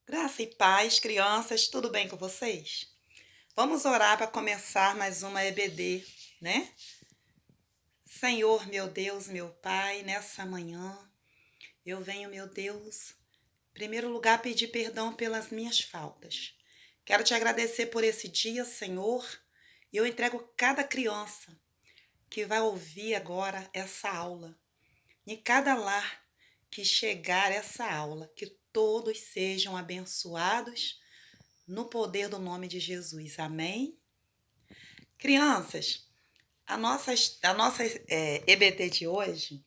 Graça e paz, crianças, tudo bem com vocês? Vamos orar para começar mais uma EBD, né? Senhor, meu Deus, meu Pai, nessa manhã eu venho, meu Deus, em primeiro lugar pedir perdão pelas minhas faltas. Quero te agradecer por esse dia, Senhor, e eu entrego cada criança que vai ouvir agora essa aula. Em cada lar que chegar essa aula, que todos sejam abençoados no poder do nome de Jesus. Amém? Crianças, a nossa EBT de hoje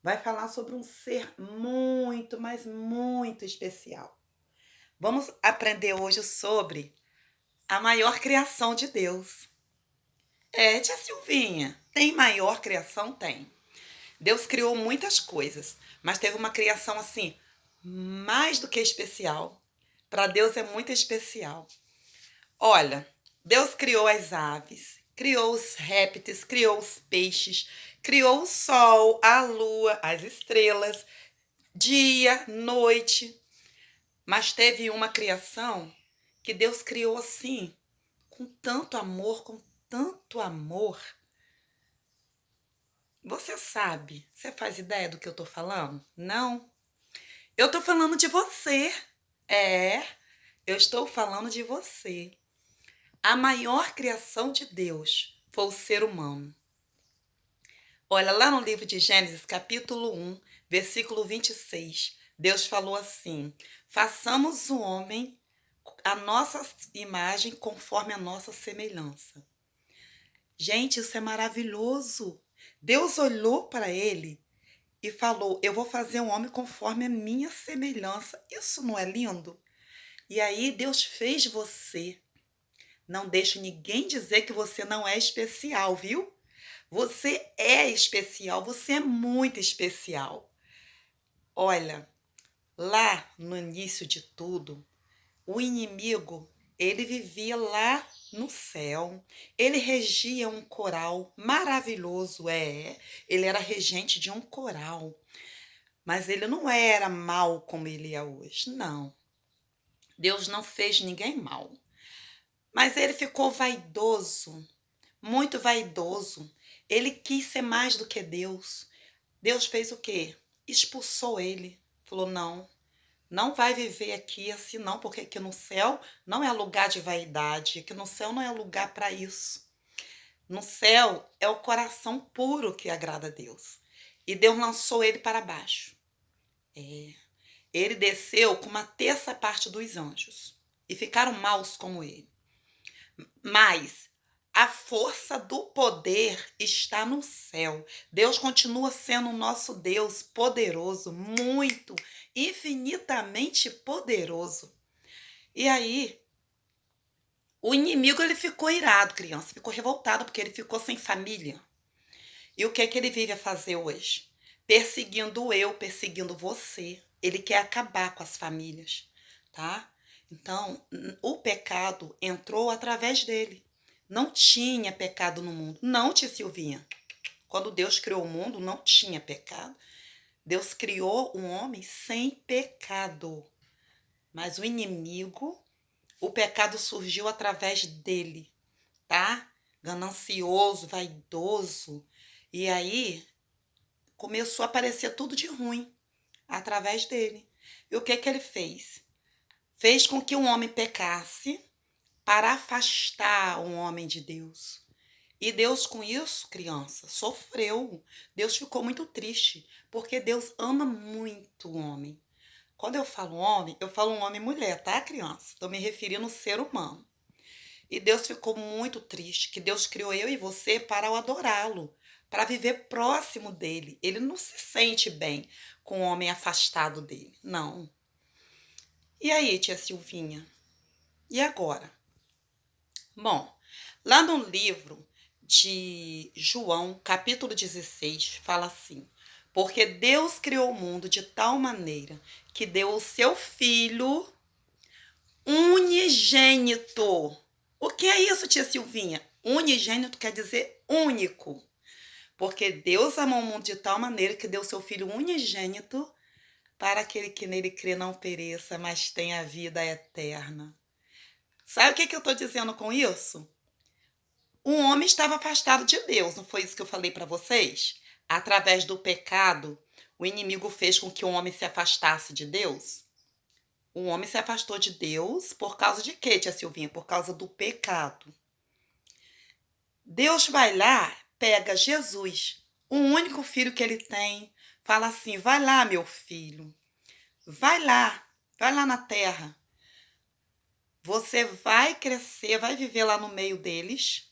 vai falar sobre um ser muito, mas muito especial. Vamos aprender hoje sobre a maior criação de Deus. Tia Silvinha, tem maior criação? Tem. Deus criou muitas coisas, mas teve uma criação assim, mais do que especial. Para Deus é muito especial. Olha, Deus criou as aves, criou os répteis, criou os peixes, criou o sol, a lua, as estrelas, dia, noite. Mas teve uma criação que Deus criou assim, com tanto amor, com tanto amor. Você faz ideia do que eu tô falando? Não? Eu tô falando de você. É, eu estou falando de você. A maior criação de Deus foi o ser humano. Olha, lá no livro de Gênesis, capítulo 1, versículo 26, Deus falou assim: façamos o homem a nossa imagem conforme a nossa semelhança. Gente, isso é maravilhoso. Deus olhou para ele e falou: eu vou fazer um homem conforme a minha semelhança. Isso não é lindo? E aí Deus fez você. Não deixe ninguém dizer que você não é especial, viu? Você é especial, você é muito especial. Olha, lá no início de tudo, o inimigo, ele vivia lá no céu. Ele regia um coral maravilhoso, Ele era regente de um coral. Mas ele não era mal como ele é hoje, não. Deus não fez ninguém mal. Mas ele ficou vaidoso, muito vaidoso. Ele quis ser mais do que Deus. Deus fez o quê? Expulsou ele. Falou: não, não vai viver aqui assim não, porque aqui no céu não é lugar de vaidade, aqui no céu não é lugar para isso. No céu é o coração puro que agrada a Deus. E Deus lançou ele para baixo. Ele desceu com uma terça parte dos anjos e ficaram maus como ele. Mas a força do poder está no céu. Deus continua sendo o nosso Deus poderoso, muito, infinitamente poderoso. E aí, o inimigo ele ficou irado, criança, ficou revoltado porque ele ficou sem família. E o que é que ele vive a fazer hoje? Perseguindo eu, perseguindo você. Ele quer acabar com as famílias, tá? Então, o pecado entrou através dele. Não tinha pecado no mundo. Não, tia Silvinha. Quando Deus criou o mundo, não tinha pecado. Deus criou um homem sem pecado. Mas o inimigo, o pecado surgiu através dele, tá? Ganancioso, vaidoso. E aí começou a aparecer tudo de ruim através dele. E o que que ele fez? Fez com que um homem pecasse para afastar um homem de Deus. E Deus, com isso, criança, sofreu. Deus ficou muito triste, porque Deus ama muito o homem. Quando eu falo homem, eu falo um homem e mulher, tá, criança? Estou me referindo ao ser humano. E Deus ficou muito triste, que Deus criou eu e você para o adorá-lo, para viver próximo dele. Ele não se sente bem com o homem afastado dele, não. E aí, tia Silvinha? E agora? Bom, lá no livro de João, capítulo 16, fala assim: porque Deus criou o mundo de tal maneira que deu o seu Filho unigênito. O que é isso, tia Silvinha? Unigênito quer dizer único. Porque Deus amou o mundo de tal maneira que deu o seu Filho unigênito para aquele que nele crê não pereça, mas tenha vida eterna. Sabe o que eu estou dizendo com isso? O homem estava afastado de Deus, não foi isso que eu falei para vocês? Através do pecado, o inimigo fez com que o homem se afastasse de Deus. O homem se afastou de Deus por causa de quê, tia Silvinha? Por causa do pecado. Deus vai lá, pega Jesus, o único filho que ele tem, fala assim: vai lá, meu filho, vai lá na terra. Você vai crescer, vai viver lá no meio deles.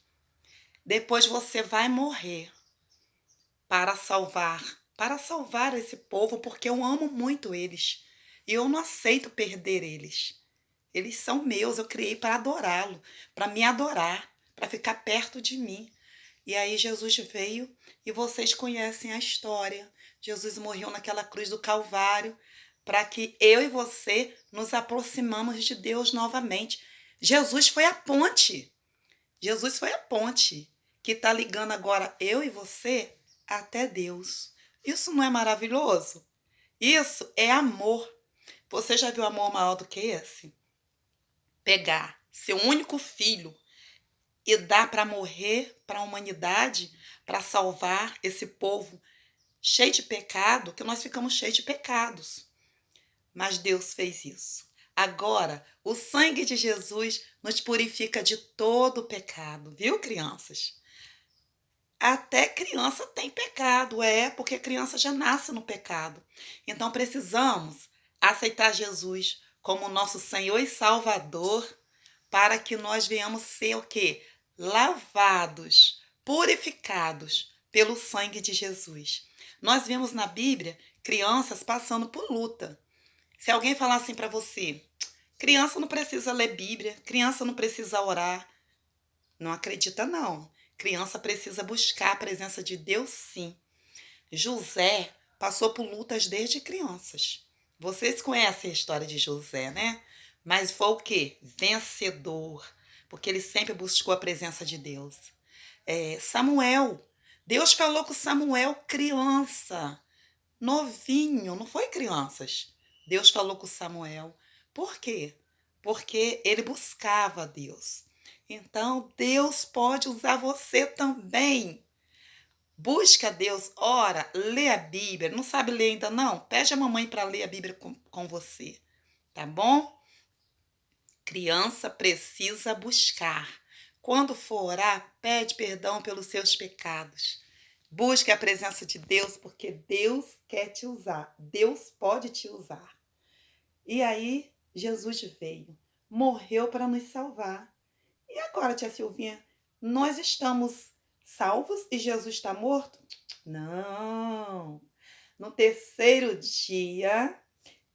Depois você vai morrer para salvar esse povo, porque eu amo muito eles. E eu não aceito perder eles. Eles são meus, eu criei para adorá-lo, para me adorar, para ficar perto de mim. E aí Jesus veio e vocês conhecem a história. Jesus morreu naquela cruz do Calvário para que eu e você nos aproximamos de Deus novamente. Jesus foi a ponte. Jesus foi a ponte que está ligando agora eu e você até Deus. Isso não é maravilhoso? Isso é amor. Você já viu amor maior do que esse? Pegar seu único filho e dar para morrer para a humanidade, para salvar esse povo cheio de pecado, que nós ficamos cheios de pecados. Mas Deus fez isso. Agora, o sangue de Jesus nos purifica de todo pecado, viu, crianças? Até criança tem pecado, porque criança já nasce no pecado. Então precisamos aceitar Jesus como nosso Senhor e Salvador para que nós venhamos ser o quê? Lavados, purificados pelo sangue de Jesus. Nós vemos na Bíblia crianças passando por luta. Se alguém falar assim para você, criança não precisa ler Bíblia, criança não precisa orar, não acredita não. Criança precisa buscar a presença de Deus, sim. José passou por lutas desde crianças. Vocês conhecem a história de José, né? Mas foi o quê? Vencedor, porque ele sempre buscou a presença de Deus. Samuel, Deus falou com Samuel criança, novinho, não foi crianças. Deus falou com Samuel. Por quê? Porque ele buscava a Deus. Então, Deus pode usar você também. Busca Deus, ora, lê a Bíblia. Não sabe ler ainda não? Pede a mamãe para ler a Bíblia com você, tá bom? Criança precisa buscar. Quando for orar, pede perdão pelos seus pecados. Busque a presença de Deus, porque Deus quer te usar. Deus pode te usar. E aí, Jesus veio, morreu para nos salvar. E agora, tia Silvinha, nós estamos salvos e Jesus está morto? Não. No terceiro dia,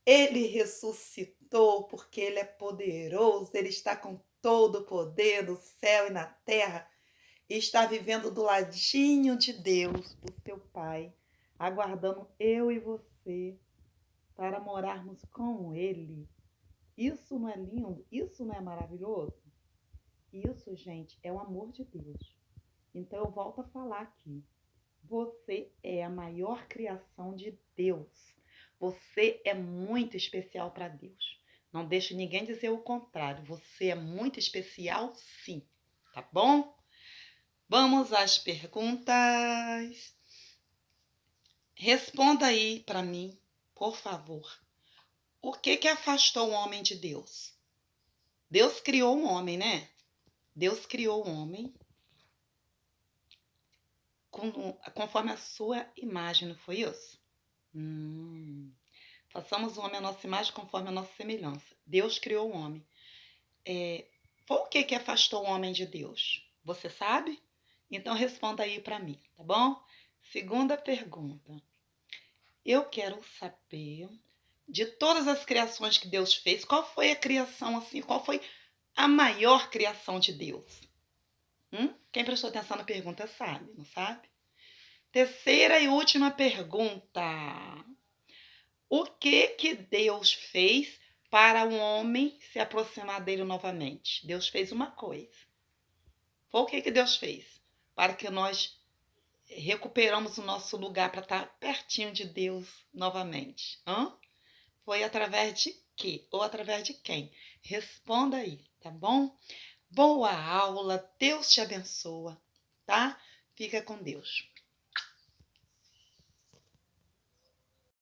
ele ressuscitou porque ele é poderoso, ele está com todo o poder do céu e na terra e está vivendo do ladinho de Deus, o seu Pai, aguardando eu e você para morarmos com ele. Isso não é lindo? Isso não é maravilhoso? Isso, gente, é o amor de Deus. Então eu volto a falar aqui. Você é a maior criação de Deus. Você é muito especial para Deus. Não deixe ninguém dizer o contrário. Você é muito especial, sim. Tá bom? Vamos às perguntas. Responda aí para mim, por favor. O que afastou o homem de Deus? Deus criou um homem, né? Deus criou o homem conforme a sua imagem, não foi isso? Façamos o homem a nossa imagem conforme a nossa semelhança. Deus criou o homem. Foi o que afastou o homem de Deus? Você sabe? Então responda aí para mim, tá bom? Segunda pergunta. Eu quero saber, de todas as criações que Deus fez, qual foi a criação assim, qual foi a maior criação de Deus? Quem prestou atenção na pergunta sabe, não sabe? Terceira e última pergunta. O que Deus fez para o homem se aproximar dele novamente? Deus fez uma coisa. Foi o que Deus fez? Para que nós recuperamos o nosso lugar para estar pertinho de Deus novamente. Foi através de quê? Ou através de quem? Responda aí, tá bom? Boa aula, Deus te abençoa, tá? Fica com Deus.